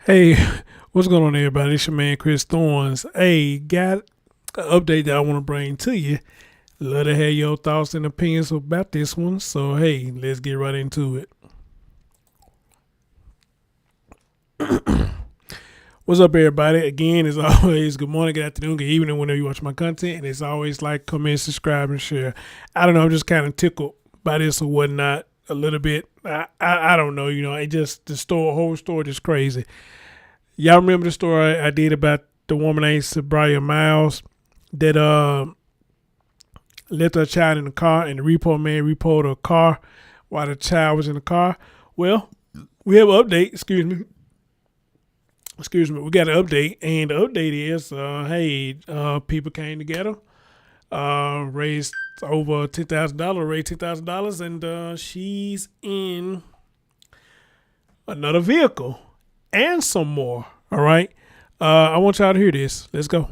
Hey, what's going on, everybody? It's your man Chris Thorns. Hey, got an update that I want to bring to you. Love to hear your thoughts and opinions about this one. So, hey, let's get right into it. What's up, everybody? Again, as always, good morning, good afternoon, good evening, whenever you watch my content. And it's always like, comment, subscribe, and share. I don't know, I'm just kind of tickled by this or whatnot a little bit. I don't know, it just, whole story just crazy. Y'all remember the story I did about the woman named Sabria Miles that left her child in the car, and the repo man repoed her car while the child was in the car? Well, we have an update. Excuse me. We got an update, and the update is, people came together, raised over $10,000, and she's in another vehicle and some more. All right. I want y'all to hear this. Let's go.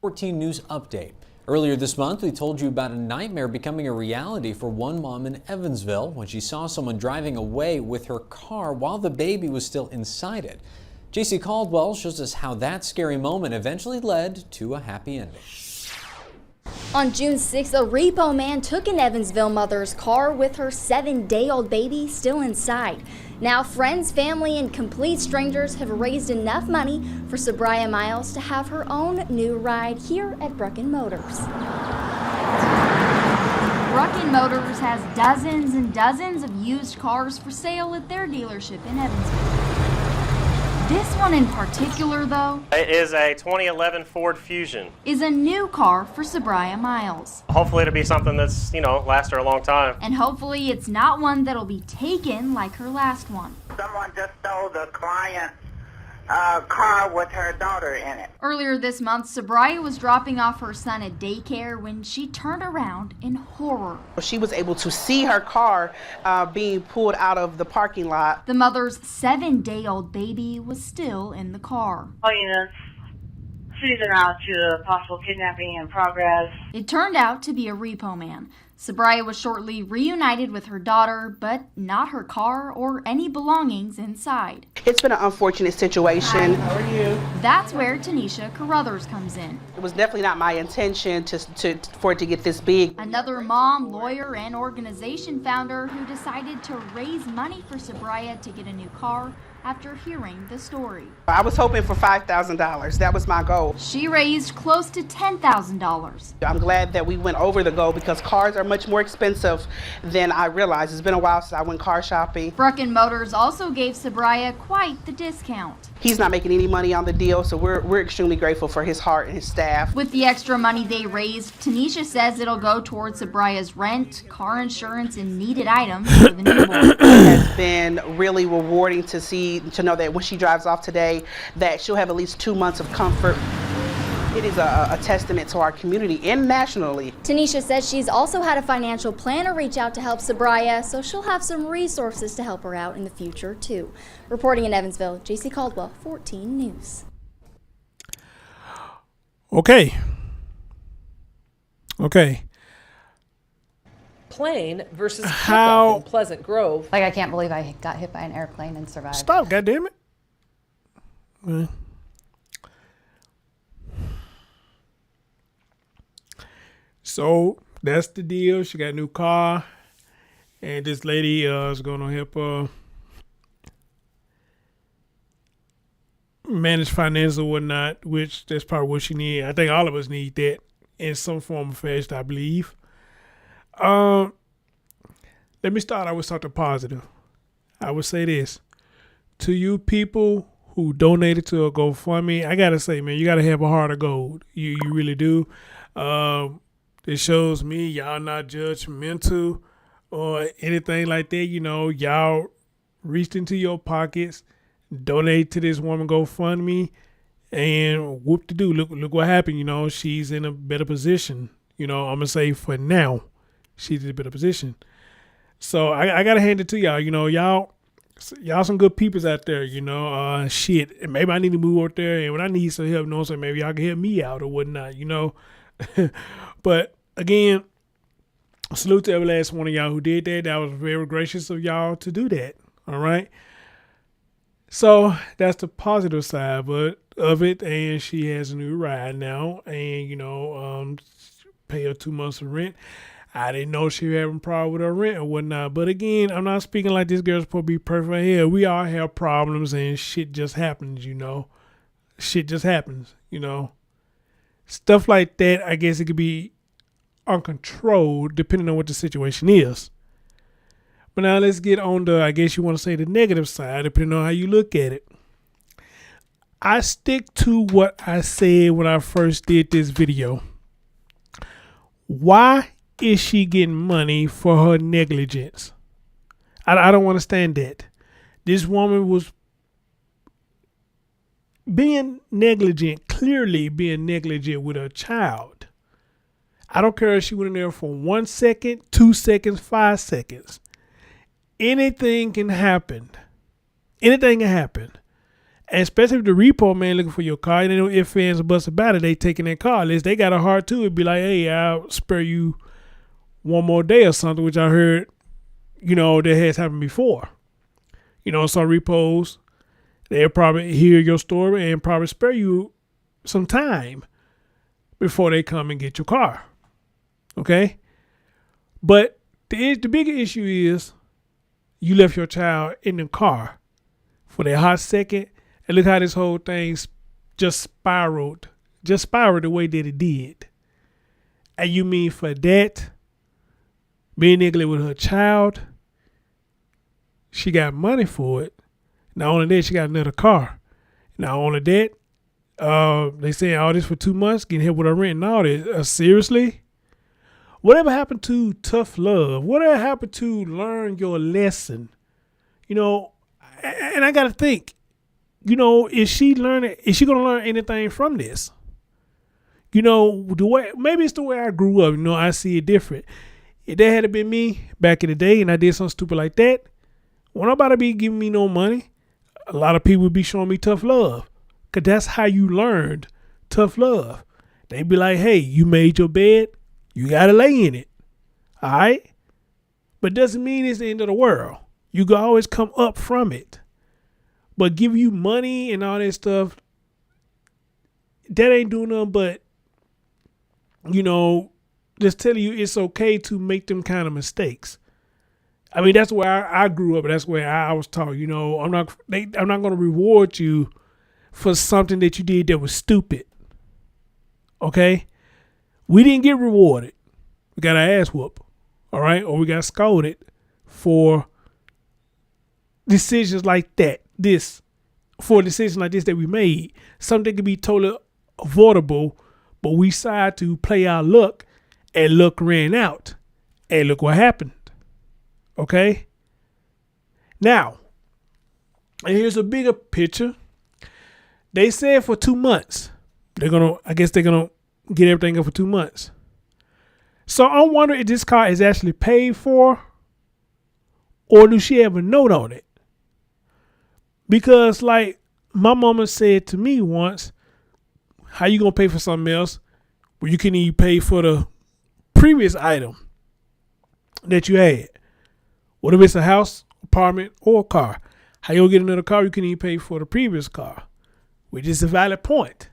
14 News Update. Earlier this month, we told you about a nightmare becoming a reality for one mom in Evansville when she saw someone driving away with her car while the baby was still inside it. JC Caldwell shows us how that scary moment eventually led to a happy ending. On June 6th, a repo man took an Evansville mother's car with her 7-day-old baby still inside. Now, friends, family, and complete strangers have raised enough money for Sabria Miles to have her own new ride here at Repoed Motors. Repoed Motors has dozens and dozens of used cars for sale at their dealership in Evansville. This one in particular, though, it is a 2011 Ford Fusion. Is a new car for Sabria Miles. Hopefully it'll be something that's, last her a long time. And hopefully it's not one that'll be taken like her last one. Someone just stole the client's car with her daughter in it. Earlier this month, Sabria was dropping off her son at daycare when she turned around in horror. She was able to see her car being pulled out of the parking lot. The mother's 7-day-old baby was still in the car. Units season out to possible kidnapping in progress. It turned out to be a repo man. Sabria was shortly reunited with her daughter, but not her car or any belongings inside. It's been an unfortunate situation. Hi, how are you? That's where Tanisha Carruthers comes in. It was definitely not my intention for it to get this big. Another mom, lawyer, and organization founder who decided to raise money for Sabria to get a new car after hearing the story. I was hoping for $5,000. That was my goal. She raised close to $10,000. I'm glad that we went over the goal because cars are much more expensive than I realized. It's been a while since I went car shopping. Repoed Motors also gave Sabria quite the discount. He's not making any money on the deal, so we're extremely grateful for his heart and his staff. With the extra money they raised, Tanisha says it'll go towards Sabria's rent, car insurance, and needed items for the newborn. It has been really rewarding to know that when she drives off today, that she'll have at least 2 months of comfort. It is a testament to our community and nationally. Tanisha says she's also had a financial planner reach out to help Sabria, so she'll have some resources to help her out in the future, too. Reporting in Evansville, JC Caldwell, 14 News. Okay. Plane versus How in Pleasant Grove. Like, I can't believe I got hit by an airplane and survived. Stop, goddammit. So that's the deal. She got a new car, and this lady is going to help her manage finance or whatnot, which that's probably what she needs. I think all of us need that in some form of fashion, I believe. Let me start out with something positive. I would say this. To you people who donated to a GoFundMe, I got to say, man, you got to have a heart of gold. You really do. It shows me y'all not judgmental or anything like that. Y'all reached into your pockets, donate to this woman GoFundMe, and whoop-de-doo, look what happened. She's in a better position. I'm going to say for now, she's in a better position. So I got to hand it to y'all. Y'all some good peoples out there, shit. Maybe I need to move out there, and when I need some help, maybe y'all can help me out or whatnot, But again, salute to every last one of y'all who did that. That was very gracious of y'all to do that. All right. So that's the positive side of it, and she has a new ride now, and pay her 2 months of rent. I didn't know she was having a problem with her rent or whatnot. But again, I'm not speaking like this girl's supposed to be perfect. Hell, we all have problems and shit just happens, Shit just happens, Stuff like that, I guess it could be uncontrolled depending on what the situation is. But now let's get on the, I guess you want to say the negative side, depending on how you look at it. I stick to what I said when I first did this video. Why is she getting money for her negligence? I don't understand that. This woman was being negligent, clearly being negligent with her child. I don't care if she went in there for 1 second, 2 seconds, 5 seconds. Anything can happen. Anything can happen. And especially if the repo man looking for your car, and they know if fans are bust about it, they taking that car list. They got a heart too. It'd be like, hey, I'll spare you one more day or something, which I heard, that has happened before. Some repos, they'll probably hear your story and probably spare you some time before they come and get your car. Okay? But the bigger issue is you left your child in the car for that hot second, and look how this whole thing just spiraled the way that it did. And you mean for that, being negligent with her child, she got money for it. Not only that, she got another car. Not only that, they saying all this for 2 months, getting hit with her rent and all this. Seriously? Whatever happened to tough love? Whatever happened to learn your lesson? And I got to think, is she going to learn anything from this? The way, maybe it's the way I grew up, I see it different. If that had been me back in the day and I did something stupid like that, won't nobody be giving me no money. A lot of people would be showing me tough love, because that's how you learned tough love. They be like, hey, you made your bed, you got to lay in it. All right? But doesn't mean it's the end of the world. You can always come up from it. But give you money and all that stuff, that ain't doing nothing but, just telling you it's okay to make them kind of mistakes. I mean, that's where I grew up. That's where I was taught, I'm not going to reward you for something that you did that was stupid. Okay? We didn't get rewarded. We got our ass whooped. All right? Or we got scolded for decisions like that. For a decision like this that we made. Something could be totally avoidable, but we decided to play our luck, and luck ran out. And look what happened. Okay? Now, and here's a bigger picture. They said for 2 months, they're going to get everything up for 2 months. So I'm wondering if this car is actually paid for, or do she have a note on it? Because like my mama said to me once, how you going to pay for something else where you can even pay for the previous item that you had? What if it's a house, apartment, or a car? How you going to get another car? You can even pay for the previous car, which is a valid point.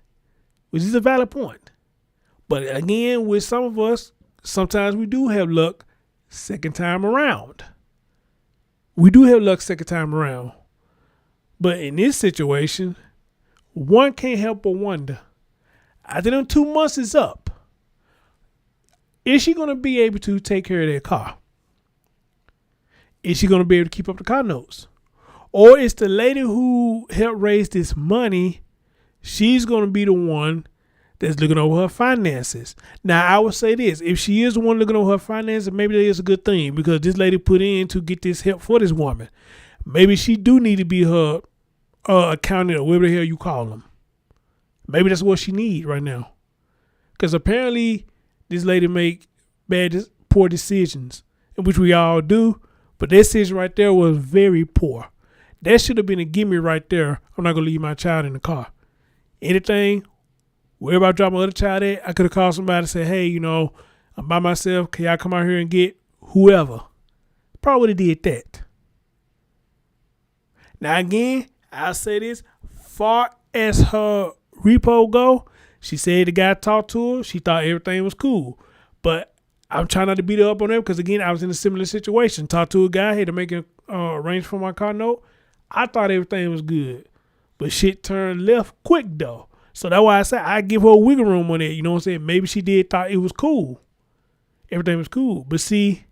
But again, with some of us, sometimes we do have luck second time around. But in this situation, one can't help but wonder, after them 2 months is up, is she going to be able to take care of that car? Is she going to be able to keep up the car notes? Or is the lady who helped raise this money, she's going to be the one that's looking over her finances? Now, I would say this. If she is the one looking over her finances, maybe that is a good thing, because this lady put in to get this help for this woman. Maybe she do need to be her accountant or whatever the hell you call them. Maybe that's what she need right now. Because apparently this lady make poor decisions, which we all do. But that decision right there was very poor. That should have been a gimme right there. I'm not going to leave my child in the car. Anything, wherever I drop my other child at, I could have called somebody and said, hey, I'm by myself. Can y'all come out here and get whoever? Probably would have did that. Now, again, I say this, far as her repo go, she said the guy talked to her. She thought everything was cool. But I'm trying not to beat her up on that because, again, I was in a similar situation. Talked to a guy, had to make an arrange for my car note. I thought everything was good. But shit turned left quick, though. So that's why I said I give her a wiggle room on it. You know what I'm saying? Maybe she did thought it was cool. Everything was cool. But see,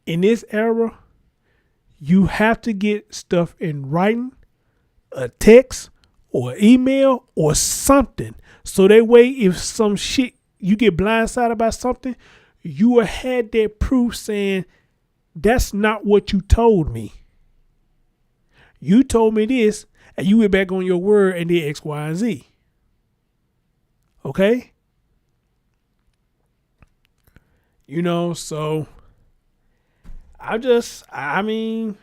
in this era, you have to get stuff in writing, a text, or email, or something. So that way, if some shit, you get blindsided by something, you will have that proof saying, that's not what you told me. You told me this, and you went back on your word and did X, Y, and Z. Okay? You know, so I mean,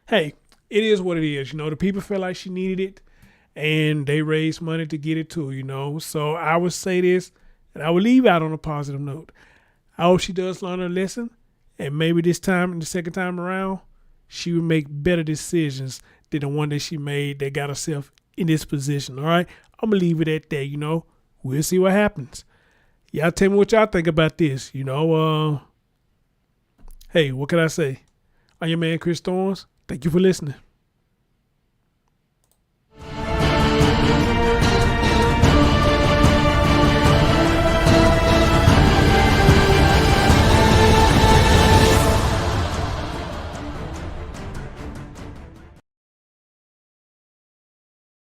hey, it is what it is. You know, the people felt like she needed it, and they raised money to get it to, you know. So I would say this, and I would leave out on a positive note. I hope she does learn her lesson, and maybe this time, the second time around, she will make better decisions than the one that she made that got herself in this position, all right? I'm going to leave it at that, you know. We'll see what happens. Y'all tell me what y'all think about this, you know. Hey, what can I say? I'm your man, Chris Thorns. Thank you for listening.